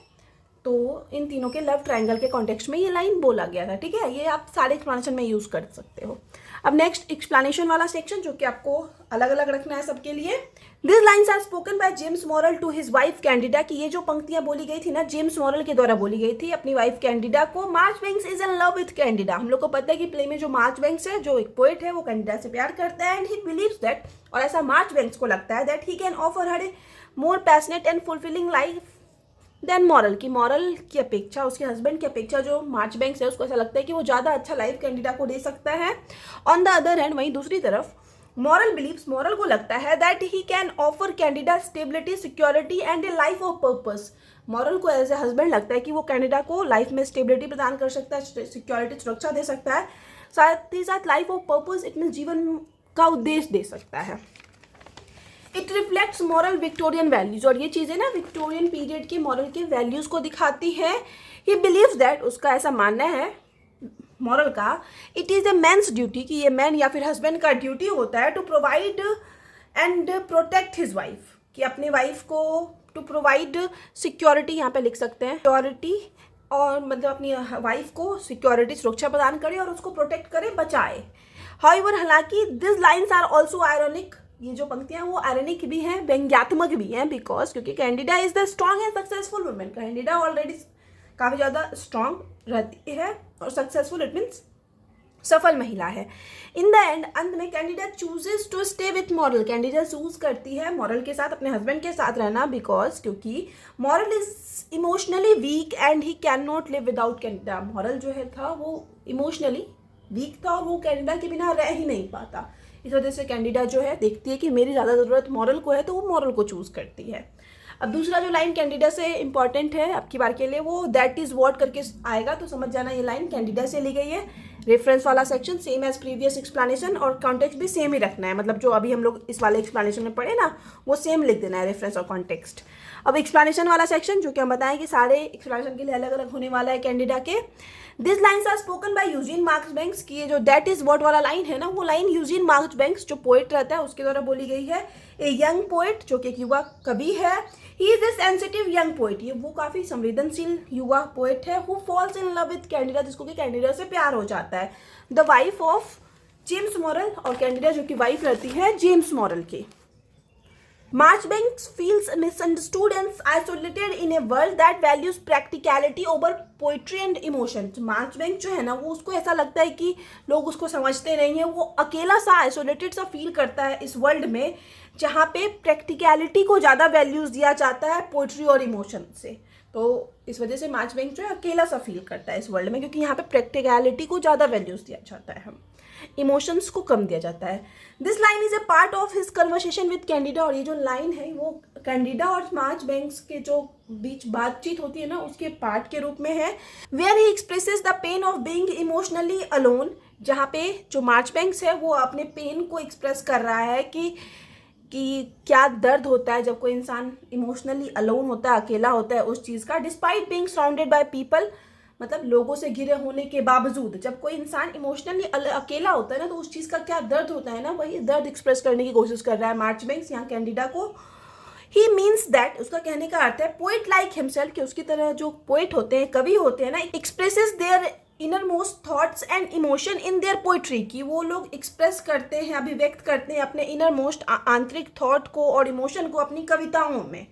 तो इन तीनों के लव ट्रायंगल के कॉन्टेक्स्ट में ये लाइन बोला गया था। ठीक है, ये आप सारे एक्सप्लेनेशन में यूज़ कर सकते हो। अब नेक्स्ट एक्सप्लेनेशन वाला सेक्शन, जो कि आपको अलग अलग रखना है सबके लिए। This lines are spoken by James Morell to his wife Candida, कि ये जो पंक्तियां बोली गई थी ना, जेम्स मॉरल के द्वारा बोली गई थी अपनी वाइफ कैंडिडा को। Marchbanks is in love with Candida. हम लोग को पता है कि प्ले में जो मार्चबैंक्स है, जो एक पोएट है, वो कैंडिडा से प्यार करता है। एंड ही बिलीव्स दैट, और ऐसा मार्चबैंक्स को लगता है, that he can offer her a more passionate and fulfilling life than Morell, की मॉरल की अपेक्षा, उसके हस्बैंड की अपेक्षा जो मार्चबैंक्स है, उसको ऐसा लगता है कि वो ज़्यादा अच्छा लाइफ कैंडिडा को दे सकता है। ऑन द अदर हैंड, वहीं दूसरी तरफ मॉरल बिलीव्स, मॉरल को लगता है that he can offer Candida stability, security and A life of purpose. Moral को एज ए हस्बैंड लगता है कि वो कैंडिडा को लाइफ में स्टेबिलिटी प्रदान कर सकता है, सिक्योरिटी, सुरक्षा दे सकता है, साथ ही साथ life of purpose, it means जीवन का उद्देश्य दे सकता है। It reflects moral Victorian values, और ये चीज़ें ना विक्टोरियन पीरियड के मॉरल के वैल्यूज को दिखाती है। ही बिलीव्स दैट, उसका ऐसा मानना है मॉरल का, it is a man's duty, कि ये मैन या फिर हस्बैंड का ड्यूटी होता है to provide and protect his wife, कि अपनी वाइफ को टू प्रोवाइड सिक्योरिटी, यहाँ पे लिख सकते हैं सिक्योरिटी, और मतलब अपनी वाइफ को सिक्योरिटी, सुरक्षा प्रदान करे और उसको प्रोटेक्ट करे, बचाए। हाउएवर, हालांकि this lines are also ironic, ये जो पंक्तियां वो आयरनिक भी हैं, व्यंग्यात्मक भी हैं, बिकॉज क्योंकि Candida is the strong and successful women. Candida already काफ़ी ज़्यादा स्ट्रॉन्ग रहती है और सक्सेसफुल, इट मीन्स सफल महिला है। इन द एंड, अंत में Candida chooses to stay with Morell, Candida choose करती है मॉरल के साथ, अपने हस्बैंड के साथ रहना, बिकॉज क्योंकि moral is emotionally weak and he can not live without Candida. Moral जो है था वो इमोशनली वीक था और वो कैंडिडा के बिना रह ही नहीं पाता। इस वजह से कैंडिडा जो है देखती है कि मेरी ज़्यादा ज़रूरत मॉरल को है, तो वो मॉरल को चूज़ करती है। अब दूसरा जो लाइन कैंडिडा से इंपॉर्टेंट है अब की बार के लिए, वो दैट इज़ व्हाट करके आएगा, तो समझ जाना ये लाइन कैंडिडा से ली गई है। रेफरेंस वाला section same as previous explanation, और कॉन्टेक्स्ट भी सेम ही रखना है, मतलब जो अभी हम लोग इस वाले एक्सप्लेनेशन में पढ़े ना, वो सेम लिख देना है, रेफरेंस और कॉन्टेक्स्ट। अब एक्सप्लेनेशन वाला सेक्शन, जो कि हम बताएं कि सारे एक्सप्लेनेशन के लिए अलग अलग होने वाला है कैंडिडा के। This lines are spoken by Eugene Marchbanks, की ये जो दैट इज व्हाट वाला लाइन है ना, वो लाइन यूजीन मार्चबैंक्स जो पोएट रहता है उसके द्वारा बोली गई है। ए यंग पोएट, जो कि एक युवा कवि है। He is a sensitive young poet, ये वो काफ़ी संवेदनशील युवा पोएट है। Who falls in love with Candida, जिसको कि कैंडिडा से प्यार हो जाता है। The wife of James moral, और कैंडिडा जो कि वाइफ रहती है जेम्स मॉरल की। Marchbanks feels misunderstood and isolated in a world that values practicality over poetry and emotion। Marchbanks जो है ना, वो उसको ऐसा लगता है कि लोग उसको समझते नहीं है, वो अकेला सा, आइसोलेटेड सा फील करता है इस वर्ल्ड में, जहाँ पे प्रैक्टिकलिटी को ज़्यादा वैल्यूज़ दिया जाता है पोइट्री और इमोशन से। तो इस वजह से मार्चबैंक जो है अकेला सा फील करता है इस वर्ल्ड में, क्योंकि यहाँ पे प्रैक्टिकलिटी को ज़्यादा वैल्यूज़ दिया जाता है, इमोशंस को कम दिया जाता है। This line is a part of his conversation with Candida, और ये जो लाइन है वो कैंडिडा और मार्चबैंक्स के जो बीच बातचीत होती है ना, उसके पार्ट के रूप में है। Where he expresses the pain of being emotionally alone, जहाँ पे जो मार्चबैंक्स है वो अपने पेन को एक्सप्रेस कर रहा है कि क्या दर्द होता है जब कोई इंसान इमोशनली अलोन होता है, अकेला होता है उस चीज़ का। Despite being surrounded by people, मतलब लोगों से घिरे होने के बावजूद जब कोई इंसान इमोशनली अकेला होता है ना, तो उस चीज़ का क्या दर्द होता है ना, वही दर्द एक्सप्रेस करने की कोशिश कर रहा है मार्चबैंक्स यहाँ कैंडिडा को। ही मीन्स दैट, उसका कहने का अर्थ है पोइट लाइक हिमसेल्फ, कि उसकी तरह जो पोइट होते हैं, कवि होते हैं ना, expresses their inner most thoughts and emotion in their poetry, की वो लोग एक्सप्रेस करते हैं, अभिव्यक्त करते हैं अपने इनर मोस्ट आंतरिक थॉट को और इमोशन को अपनी कविताओं में।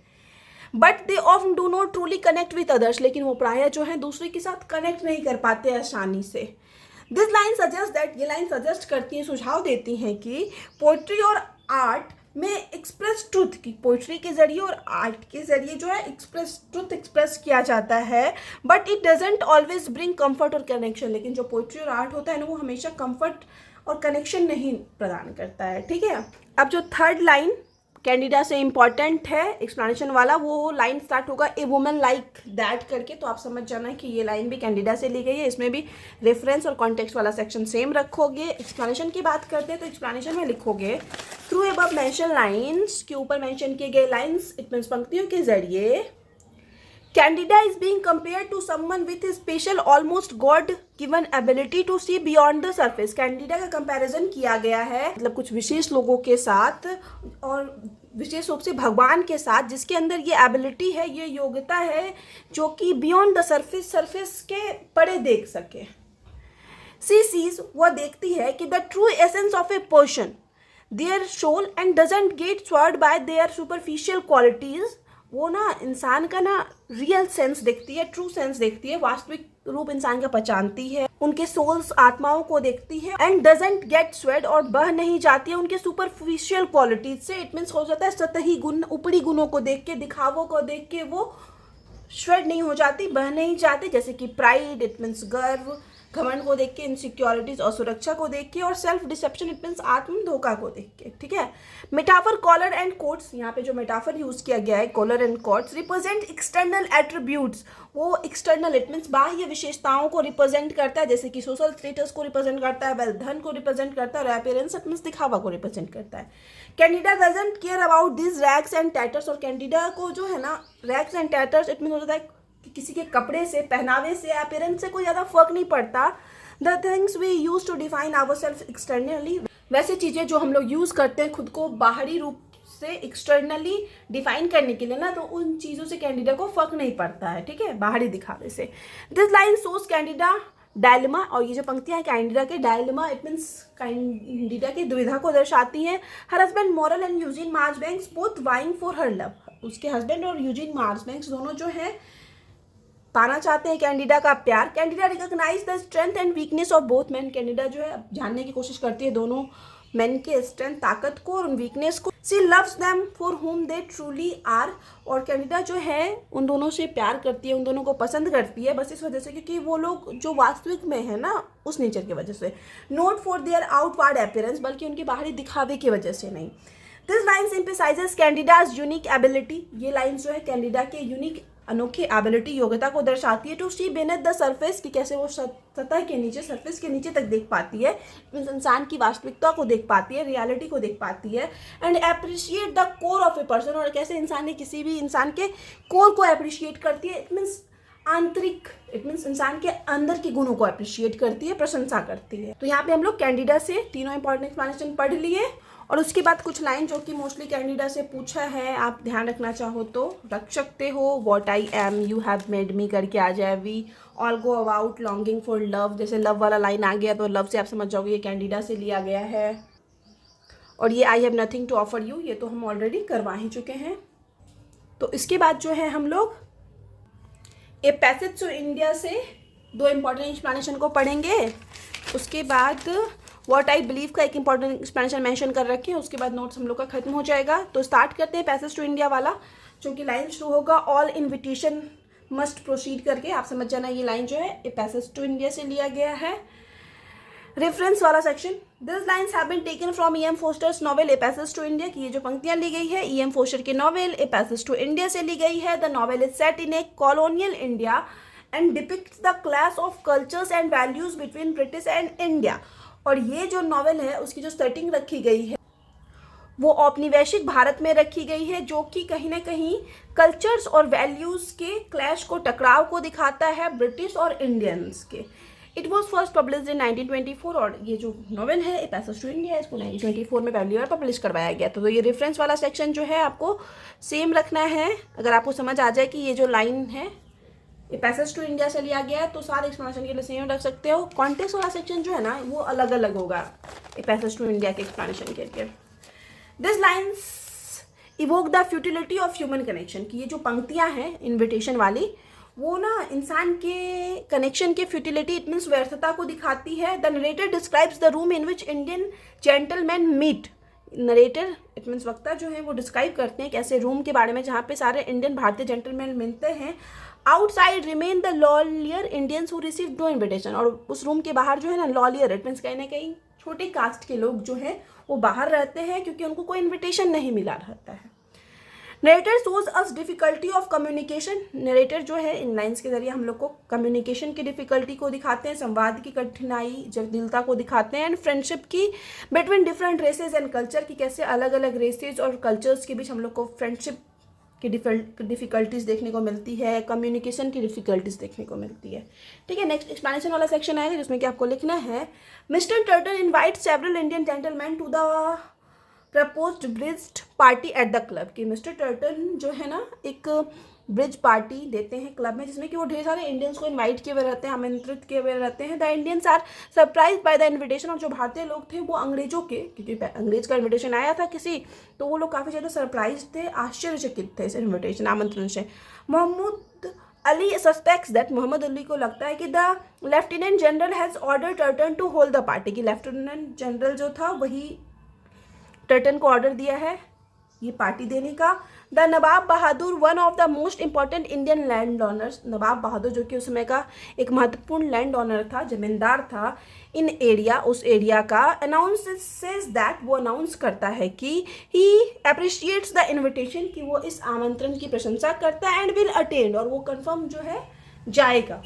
But they often do not truly connect with others, लेकिन वो प्रायः जो है दूसरे के साथ कनेक्ट नहीं कर पाते आसानी से। दिस लाइन सजेस्ट दैट, ये लाइन सजेस्ट करती है, सुझाव देती हैं कि पोइट्री और आर्ट में एक्सप्रेस ट्रुथ की पोइट्री के जरिए और आर्ट के जरिए जो है एक्सप्रेस ट्रुथ एक्सप्रेस किया जाता है, but it doesn't always bring comfort और कनेक्शन। लेकिन जो पोइट्री और आर्ट होता है ना वो हमेशा कंफर्ट और कनेक्शन नहीं प्रदान करता है, ठीक है। अब जो थर्ड लाइन कैंडिडा से इम्पॉर्टेंट है एक्सप्लेनेशन वाला, वो लाइन स्टार्ट होगा ए वुमन लाइक दैट करके, तो आप समझ जाना कि ये लाइन भी कैंडिडा से ली गई है। इसमें भी रेफरेंस और कॉन्टेक्स्ट वाला सेक्शन सेम रखोगे। एक्सप्लेनेशन की बात करते हैं तो एक्सप्लेनेशन में लिखोगे थ्रू अबव मेंशन लाइन्स, के ऊपर मेंशन किए गए लाइन्स इट मीन्स पंक्तियों के जरिए Candida is being compared to someone with a special almost God given ability to see beyond the surface। Candida का कंपैरिजन किया गया है मतलब कुछ विशेष लोगों के साथ और विशेष रूप से भगवान के साथ, जिसके अंदर ये एबिलिटी है, ये योग्यता है जो कि बियॉन्ड द सरफेस, सरफेस के परे देख सके। सी सीज, वह देखती है कि the true essence of a person, their soul and doesn't get swayed by their superficial qualities. वो ना इंसान का ना रियल सेंस देखती है, ट्रू सेंस देखती है, वास्तविक रूप इंसान का पहचानती है, उनके सोल्स आत्माओं को देखती है। एंड डजंट गेट स्वेड, और बह नहीं जाती है उनके सुपरफिशियल क्वालिटीज से। इट मीन्स हो जाता है सतही गुण, ऊपरी गुणों को देख के, दिखावों को देख के वो श्वेड नहीं हो जाती, बह नहीं जाती, जैसे कि प्राइड इट मीन्स गर्व, घमंड को देख के, इनसिक्योरिटीज और सुरक्षा को देख के, और सेल्फ डिसेप्शन इट मीन्स आत्म धोखा को देख के, ठीक है। मेटाफर कॉलर एंड कोट्स, यहाँ पे जो मेटाफर यूज किया गया है collar and coats, represent external attributes. वो एक्सटर्नल इट मीन्स बाह्य विशेषताओं को रिप्रेजेंट करता है, जैसे कि सोशल स्टेटस को रिप्रेजेंट करता है, वेल्थ धन को रिप्रेजेंट करता है, और अपीयरेंस इट मीन्स दिखावा को रिप्रेजेंट करता है। Candida doesn't care about this rags and tatters, और कैंडिडा को जो है ना rags and tatters it means हो जाता है कि किसी के कपड़े से, पहनावे से, अपीयरेंस से कोई ज़्यादा फर्क नहीं पड़ता। The things we use to define our self externally, वैसे चीज़ें जो हम लोग यूज़ करते हैं खुद को बाहरी रूप से एक्सटर्नली डिफाइन करने के लिए ना, तो उन चीज़ों से कैंडिडा को फर्क नहीं पड़ता है, ठीक है, बाहरी दिखावे से। This line shows Candida dilemma, और ये जो पंक्तियां हैं कैंडिडा के डायलेमा इट मीन्स कैंडिडा की दुविधा को दर्शाती हैं। Her husband Morell and Eugene Marchbanks both vying for her love, उसके हस्बैंड और यूजिन मार्चबैंक्स दोनों जो है पाना चाहते हैं कैंडिडा का प्यार। Candida recognize the strength and weakness of both man, Candida जो है जानने की कोशिश करती है दोनों मैन के स्ट्रेंथ, ताकत को, और उन वीकनेस को। सी loves them for whom they truly are, और कैंडिडा जो है उन दोनों से प्यार करती है, उन दोनों को पसंद करती है, बस इस वजह से क्योंकि वो लोग जो वास्तविक में है ना उस नेचर की वजह से, not for their outward appearance, बल्कि उनके बाहरी दिखावे की वजह से नहीं। This line emphasizes Candida's unique ability, ये लाइन जो है कैंडिडा के यूनिक अनोखी एबिलिटी, योग्यता को दर्शाती है। To see beneath the surface, कि कैसे वो सतह के नीचे, सरफेस के नीचे तक देख पाती है, इंसान की वास्तविकता को देख पाती है, रियलिटी को देख पाती है। And appreciate the core of a person, और कैसे इंसान ने किसी भी इंसान के कोर को अप्रिशिएट करती है, इट मीन्स आंतरिक, इट मीन्स इंसान के अंदर के गुणों को अप्रिशिएट करती है, प्रशंसा करती है। तो यहाँ पे हम लोग कैंडिडा से तीनों इंपॉर्टेंट एक्सप्लेनेशन पढ़ लिए, और उसके बाद कुछ लाइन जो कि मोस्टली कैंडिडा से पूछा है, आप ध्यान रखना चाहो तो रख सकते हो। What I am, you have made me करके आ जाए। We all go about longing for love, जैसे लव वाला लाइन आ गया तो लव से आप समझ जाओगे ये कैंडिडा से लिया गया है। और ये I have nothing to offer you, ये तो हम ऑलरेडी करवा ही चुके हैं। तो इसके बाद जो है हम लोग ए पैसेज टू इंडिया से दो इंपॉर्टेंट एक्सप्लेनेशन को पढ़ेंगे। उसके बाद व्हाट आई बिलीव का एक इंपॉर्टेंट एक्सप्लेनेशन मेंशन कर रखे हैं, उसके बाद नोट्स हम लोग का खत्म हो जाएगा। तो स्टार्ट करते हैं पैसेज टू इंडिया वाला, जो कि लाइन शुरू होगा ऑल इन्विटेशन मस्ट प्रोसीड करके। आप समझ जाना ये लाइन जो है ए पैसेज टू इंडिया से लिया गया है। रेफरेंस वाला section, this lines have been taken from E.M. Forster's novel a passage to India, की ये जो पंक्तियां ली गई है E.M. फोस्टर के novel a passage to India से ली गई है। The novel is set in a colonial India and depicts the clash of cultures and values between British and India. और ये जो नॉवेल है उसकी जो सेटिंग रखी गई है वो औपनिवेशिक भारत में रखी गई है, जो कि कहीं ना कहीं कल्चर्स और वैल्यूज़ के क्लैश को, टकराव को दिखाता है ब्रिटिश और इंडियंस के। It was first published in 1924, और ये जो नॉवेल है ए पैसेज टू इंडिया, इसको 1924 में पहली बार पब्लिश करवाया गया था। तो ये रेफरेंस वाला सेक्शन जो है आपको सेम रखना है। अगर आपको समझ आ जाए कि ये जो लाइन है ये पैसेज टू इंडिया से लिया गया है तो सारे एक्सप्लेनेशन के लिए सेम रख सकते हो। कॉन्टेक्स्ट वाला सेक्शन जो है ना वो अलग अलग होगा ये पैसेज टू इंडिया के एक्सप्लेनेशन के लिए। This lines evoke the futility of human connection, की ये जो पंक्तियां हैं इन्विटेशन वाली वो ना इंसान के कनेक्शन के फ्यूटिलिटी इट मीन्स व्यर्थता को दिखाती है। The narrator describes the room in which Indian gentleman meet, narrator it means वक्ता जो है वो डिस्क्राइब करते हैं कैसे रूम के बारे में जहाँ पे सारे इंडियन भारतीय जेंटलमैन मिलते हैं। Outside remain the lowlier Indians who receive no invitation, और उस रूम के बाहर जो है ना लॉलियर इट मीन्स कहीं ना कहीं छोटे कास्ट के लोग जो हैं वो बाहर रहते हैं क्योंकि उनको कोई इन्विटेशन नहीं मिला रहता है। Narrator shows us difficulty of communication, narrator जो है इन लाइन्स के जरिए हम लोग को कम्युनिकेशन की डिफिकल्टी को दिखाते हैं, संवाद की कठिनाई जटिलता को दिखाते हैं, एंड फ्रेंडशिप की between different races and culture की कैसे अलग अलग रेसेस और कल्चर्स के बीच हम लोग को फ्रेंडशिप की डिफिकल्टीज देखने को मिलती है, कम्युनिकेशन की डिफिकल्टीज देखने को मिलती है। ठीक है, नेक्स्ट एक्सप्लेनेशन वाला सेक्शन आएगा जिसमें कि आपको लिखना है Mr Turtle invite several Indian gentleman to the proposed bridge party at the club, कि मिस्टर टर्टल जो है ना एक ब्रिज पार्टी देते हैं क्लब में जिसमें कि वो ढेर सारे इंडियंस को इनवाइट किए हुए रहते हैं, आमंत्रित किए हुए रहते हैं। The Indians are surprise by the invitation, और जो भारतीय लोग थे वो अंग्रेजों के, क्योंकि अंग्रेज का इन्विटेशन आया था किसी, तो वो लोग काफ़ी ज़्यादा सरप्राइज थे, आश्चर्यचकित थे इस इन्विटेशन आमंत्रण से। मोहम्मद अली सस्पेक्ट्स दैट, मोहम्मद अली को लगता है कि the lieutenant general has order Turton to hold the party, कि लेफ्टिनेंट जनरल जो था वही टर्टन को ऑर्डर दिया है ये पार्टी देने का। The Nawab Bahadur one of the most important Indian landowners, Nawab Bahadur जो कि उस समय का एक महत्वपूर्ण लैंड ओनर था, जमींदार था इन एरिया, उस एरिया का, अनाउंसेस दैट, वो अनाउंस करता है कि ही अप्रिशिएट्स द इन्विटेशन, कि वो इस आमंत्रण की प्रशंसा करता है, एंड विल अटेंड, और वो कंफर्म जो है जाएगा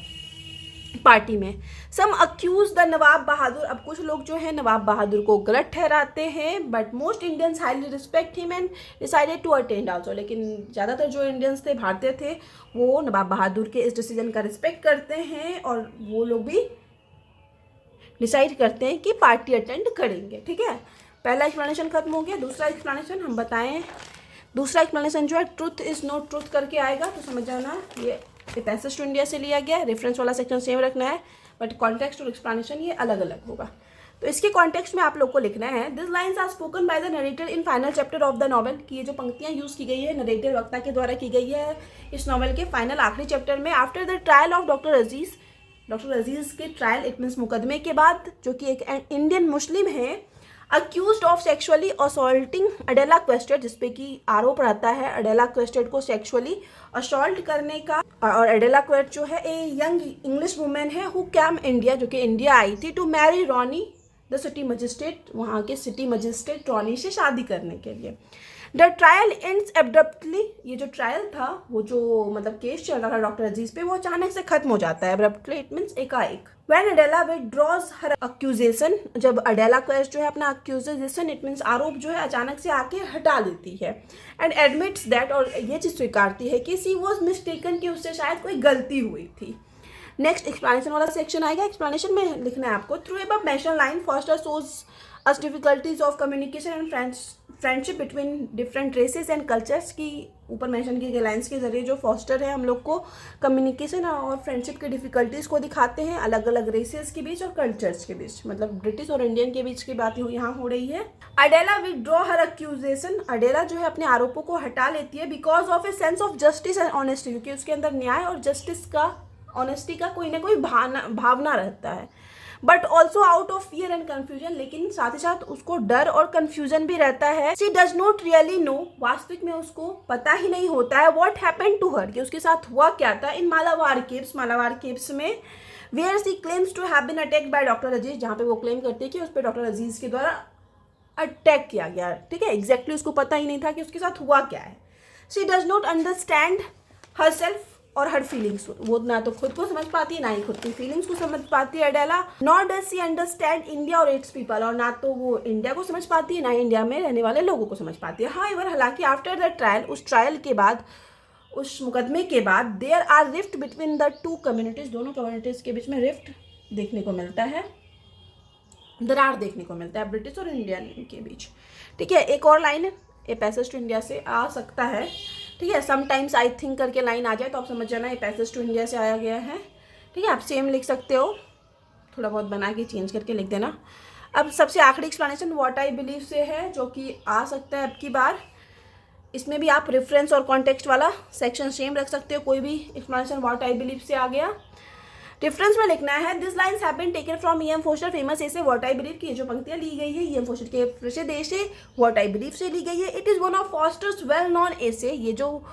पार्टी में। सम अक्यूज द नवाब बहादुर, अब कुछ लोग जो है नवाब बहादुर को गलत ठहराते हैं, but most Indians highly respect him and decided to attend also, लेकिन ज़्यादातर जो इंडियंस थे, भारतीय थे, वो नवाब बहादुर के इस डिसीजन का रिस्पेक्ट करते हैं और वो लोग भी डिसाइड करते हैं कि पार्टी अटेंड करेंगे। ठीक है, पहला एक्सप्लेनेशन खत्म हो गया। दूसरा एक्सप्लेनेशन हम बताएं, दूसरा एक्सप्लेनेशन जो है ट्रुथ इज़ नॉट ट्रुथ करके आएगा, तो समझ जाना ये पैसेज टू इंडिया से लिया गया है। रेफरेंस वाला सेक्शन सेम रखना है बट कॉन्टेक्स्ट और एक्सप्लेनेशन ये अलग अलग होगा। तो इसके कॉन्टेक्स्ट में आप लोग को लिखना है this lines are spoken by the narrator in final chapter of the novel, कि ये जो पंक्तियाँ यूज़ की गई है नरेटर वक्ता के द्वारा की गई है इस नॉवल के फाइनल आखिरी चैप्टर में। After the trial of doctor Aziz के ट्रायल इट मीन्स मुकदमे के बाद, जो कि एक इंडियन मुस्लिम है, अक्यूज्ड ऑफ सेक्सुअली असॉल्टिंग अडेला क्वेस्टेड, जिसपे कि आरोप रहता है अडेला क्वेस्टेड को सेक्सुअली असॉल्ट करने का। और अडेला क्वेस्ट जो है ए यंग इंग्लिश वुमेन है हु कैम इंडिया, जो कि इंडिया आई थी, to marry Ronny the city magistrate, वहाँ के सिटी मजिस्ट्रेट रॉनी से शादी करने के लिए। द ट्रायल एंड्स एब्रप्टली, ये जो ट्रायल था वो जो मतलब केस चल रहा था डॉक्टर अजीज पे, वो अचानक से खत्म हो जाता है। एब्रप्टली इट मीन्स एकाएक। When Adela withdraws her accusation, जब अडेला क्वेस्ट जो है अपना accusation इट मीन्स आरोप जो है अचानक से आके हटा लेती है, एंड एडमिट्स दैट, और ये चीज़ स्वीकारती है कि सी वॉज मिस्टेकन, कि उससे शायद कोई गलती हुई थी। नेक्स्ट एक्सप्लेनेशन वाला सेक्शन आएगा। एक्सप्लेनेशन में लिखना है आपको through above mention line Forster shows us difficulties of communication and friendship between different races and cultures, की ऊपर मेंशन की गई लाइन्स के जरिए जो फॉस्टर है हम लोग को कम्युनिकेशन और फ्रेंडशिप की डिफिकल्टीज को दिखाते हैं अलग अलग रेसेस के बीच और कल्चर्स के बीच, मतलब ब्रिटिश और इंडियन के बीच की बात यहाँ हो रही है। अडेला विथड्रॉ हर अक्यूजेशन, अडेला जो है अपने आरोपों को हटा लेती है because of a sense of justice and honesty, क्योंकि उसके अंदर न्याय और जस्टिस का, ऑनेस्टी का कोई ना कोई भावना रहता है। But also out of fear and confusion, लेकिन साथ ही साथ उसको डर और कन्फ्यूजन भी रहता है। She does not really know, वास्तविक में उसको पता ही नहीं होता है व्हाट हैपेंड टू हर, कि उसके साथ हुआ क्या था इन मालाबार केव्स में, where she claims to have been attacked by doctor Aziz, जहाँ पे वो क्लेम करती है कि उस पर डॉक्टर अजीज के द्वारा अटैक किया गया। ठीक है, एग्जैक्टली उसको पता ही नहीं था कि उसके साथ हुआ क्या है। She does not understand her self और हर फीलिंग्स, वो ना तो खुद को समझ पाती है ना ही खुद की फीलिंग्स को समझ पाती है Adela. Not does she understand India और इट्स पीपल, और ना तो वो इंडिया को समझ पाती है ना ही इंडिया में रहने वाले लोगों को समझ पाती है। हाँ, हालांकि आफ्टर द ट्रायल, उस ट्रायल के बाद, उस मुकदमे के बाद, there are rift between the two communities, दोनों कम्युनिटीज के बीच में रिफ्ट देखने को मिलता है, दरार देखने को मिलता है ब्रिटिश और इंडियन के बीच। ठीक है, एक और line a passage to India से आ सकता है। ठीक है, समटाइम्स आई थिंक करके लाइन आ जाए तो आप समझ जाना ये पैसेज टू इंडिया से आया गया है। ठीक है, आप सेम लिख सकते हो, थोड़ा बहुत बना के चेंज करके लिख देना। अब सबसे आखिरी एक्सप्लेनेशन व्हाट आई बिलीव से है, जो कि आ सकता है अब की बार। इसमें भी आप रेफरेंस और कॉन्टेक्स्ट वाला सेक्शन सेम रख सकते हो, कोई भी एक्सप्लेनेशन व्हाट आई बिलीव से आ गया। डिफरेंस में लिखना है this lines have been taken from E M Forster famous essay what I believe की ये जो पंक्तियां ली गई है ई एम फोस्टर के प्रसिद्ध एसे व्हाट आई बिलीव से ली गई है। It is one of Forster's well known essay, ये जो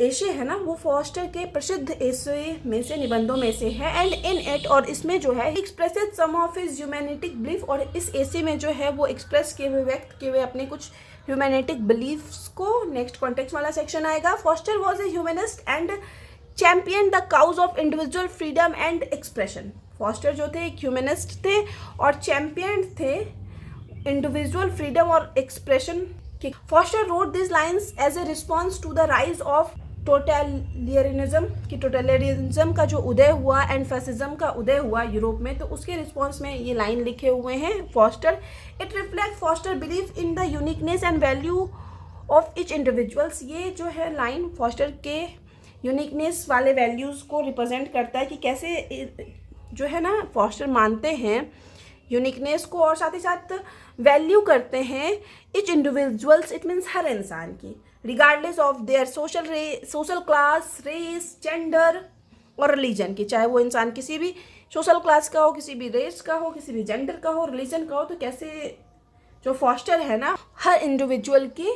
एसे है ना वो फॉस्टर के प्रसिद्ध एसे में से निबंधों में से है। एंड इन इट और इसमें जो है expresses some of his humanistic belief, और इस एसे में जो है वो एक्सप्रेस किए हुए व्यक्त किए हुए अपने कुछ ह्यूमैनिटिक बिलीफ्स को। नेक्स्ट कॉन्टेक्स्ट वाला सेक्शन आएगा। Forster was a humanist and champion the cause of individual freedom and expression. Forster जो थे एक ह्यूमनिस्ट थे और चैम्पियन थे इंडिविजुअल फ्रीडम और एक्सप्रेशन के। Forster wrote this lines as a response to the rise of totalitarianism कि totalitarianism का जो उदय हुआ एंड फैसिज्म का उदय हुआ यूरोप में, तो उसके रिस्पॉन्स में ये लाइन लिखे हुए हैं foster. It reflect foster believe in the uniqueness and value of each individuals. ये जो है लाइन फॉस्टर के यूनिकनेस वाले वैल्यूज़ को रिप्रेजेंट करता है कि कैसे जो है ना फॉस्टर मानते हैं यूनिकनेस को और साथ ही साथ वैल्यू करते हैं ईच इंडिविजुअल्स, इट मीन्स हर इंसान की, regardless of their social class, race, gender और रिलीजन की। चाहे वो इंसान किसी भी सोशल क्लास का हो, किसी भी रेस का हो, किसी भी जेंडर का हो, रिलीजन का हो, तो कैसे जो फॉस्टर है ना हर इंडिविजुअल की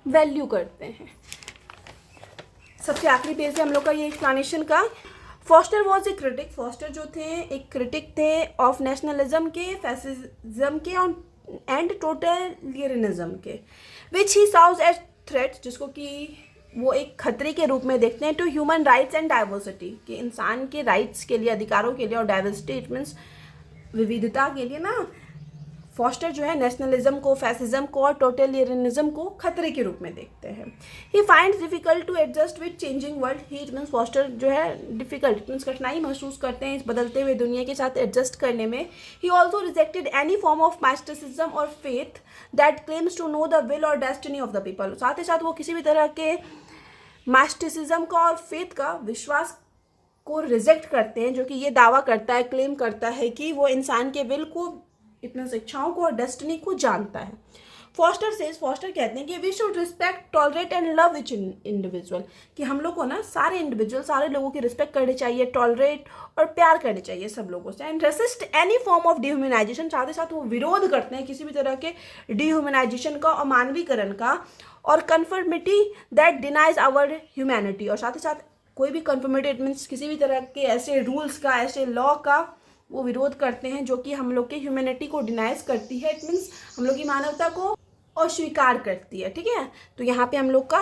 वैल्यू करते हैं। सबसे आखिरी पेज है हम लोग का ये एक्सप्लेनेशन का। Foster was A critic, foster जो थे एक क्रिटिक थे ऑफ नेशनलिज्म के, फैसिज्म के एंड टोटलियरिज्म के, विच ही साउज एज थ्रेट, जिसको कि वो एक खतरे के रूप में देखते हैं, to human rights and diversity, कि इंसान के राइट्स के लिए, अधिकारों के लिए, और डाइवर्सिटी इट मीन्स विविधता के लिए ना फॉस्टर जो है नेशनलिज्म को, फैसिज्म को और टोटलियरिज्म को खतरे के रूप में देखते हैं। He finds difficult to adjust with changing world, he it means Forster जो है डिफिकल्ट इट मीन्स कठिनाई महसूस करते हैं इस बदलते हुए दुनिया के साथ एडजस्ट करने में। He also rejected any form of mysticism और faith that claims to know the will और डेस्टिनी ऑफ द पीपल। साथ ही साथ वो किसी भी तरह के मास्टिसिज्म का और फेथ का, विश्वास को रिजेक्ट करते हैं जो कि ये दावा करता है, क्लेम करता है कि वो इंसान के विल को, इतने शिक्षाओं को और डेस्टिनी को जानता है। फॉस्टर कहते हैं कि we should respect, tolerate and love each individual, कि हम लोग को ना सारे इंडिविजुअल, सारे लोगों की रिस्पेक्ट करनी चाहिए, टॉलरेट और प्यार करनी चाहिए सब लोगों से। And resist any form of dehumanisation, साथ ही साथ वो विरोध करते हैं किसी भी तरह के डिह्यूमनाइजेशन का, अमानवीकरण का, और conformity that denies our humanity, और साथ ही साथ कोई भी कन्फर्मिटी इट मीन्स किसी भी तरह के ऐसे रूल्स का, ऐसे लॉ का वो विरोध करते हैं जो कि हम लोग के ह्यूमैनिटी को डिनाइज करती है, इट मीन्स हम लोग की मानवता को अस्वीकार करती है। ठीक है, तो यहाँ पे हम लोग का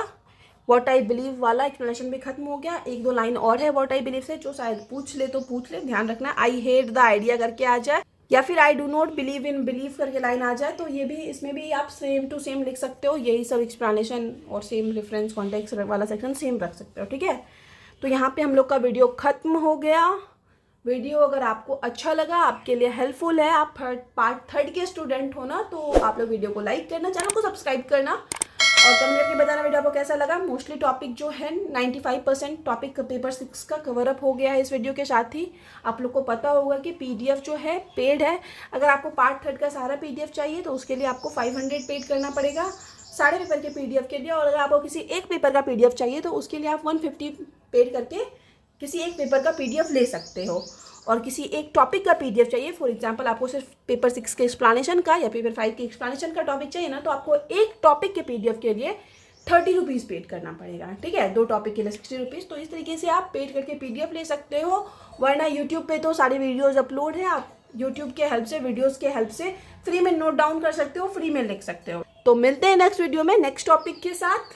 व्हाट आई बिलीव वाला एक्सप्लेनेशन भी खत्म हो गया। एक दो लाइन और है व्हाट आई बिलीव से, जो शायद पूछ ले तो पूछ ले, ध्यान रखना आई हेट द आइडिया करके आ जाए, या फिर I do not believe in believe करके लाइन आ जाए, तो ये भी, इसमें भी आप सेम टू सेम लिख सकते हो, यही सब एक्सप्लेनेशन और सेम रेफरेंस कॉन्टेक्स्ट वाला सेक्शन सेम रख सकते हो। ठीक है, तो यहाँ पे हम लोग का वीडियो खत्म हो गया। वीडियो अगर आपको अच्छा लगा, आपके लिए हेल्पफुल है, आप पार्ट 3 के स्टूडेंट हो ना, तो आप लोग वीडियो को लाइक करना, चैनल को सब्सक्राइब करना और कमेंट करके बताना वीडियो आपको कैसा लगा। मोस्टली टॉपिक जो है 95% टॉपिक पेपर 6 का कवर अप हो गया है इस वीडियो के साथ ही। आप लोग को पता होगा कि PDF जो है पेड है, अगर आपको पार्ट 3 का सारा PDF चाहिए तो उसके लिए आपको 500 पेड करना पड़ेगा सारे पेपर के PDF के लिए, और अगर आपको किसी एक पेपर का PDF चाहिए तो उसके लिए आप 150 पेड करके किसी एक पेपर का PDF ले सकते हो। और किसी एक टॉपिक का PDF चाहिए, फॉर एग्जांपल आपको सिर्फ पेपर 6 के एक्सप्लेनेशन का या पेपर 5 के एक्सप्लेनेशन का टॉपिक चाहिए ना, तो आपको एक टॉपिक के PDF के लिए 30 रुपीज़ पेड करना पड़ेगा। ठीक है, 2 टॉपिक के लिए 60 रुपीज़। तो इस तरीके से आप पेड करके PDF ले सकते हो, वरना यूट्यूब पे तो सारी वीडियोज़ अपलोड है, आप यूट्यूब के हेल्प से, वीडियोज़ के हेल्प से फ्री में नोट डाउन कर सकते हो, फ्री में लिख सकते हो। तो मिलते हैं नेक्स्ट वीडियो में नेक्स्ट टॉपिक के साथ।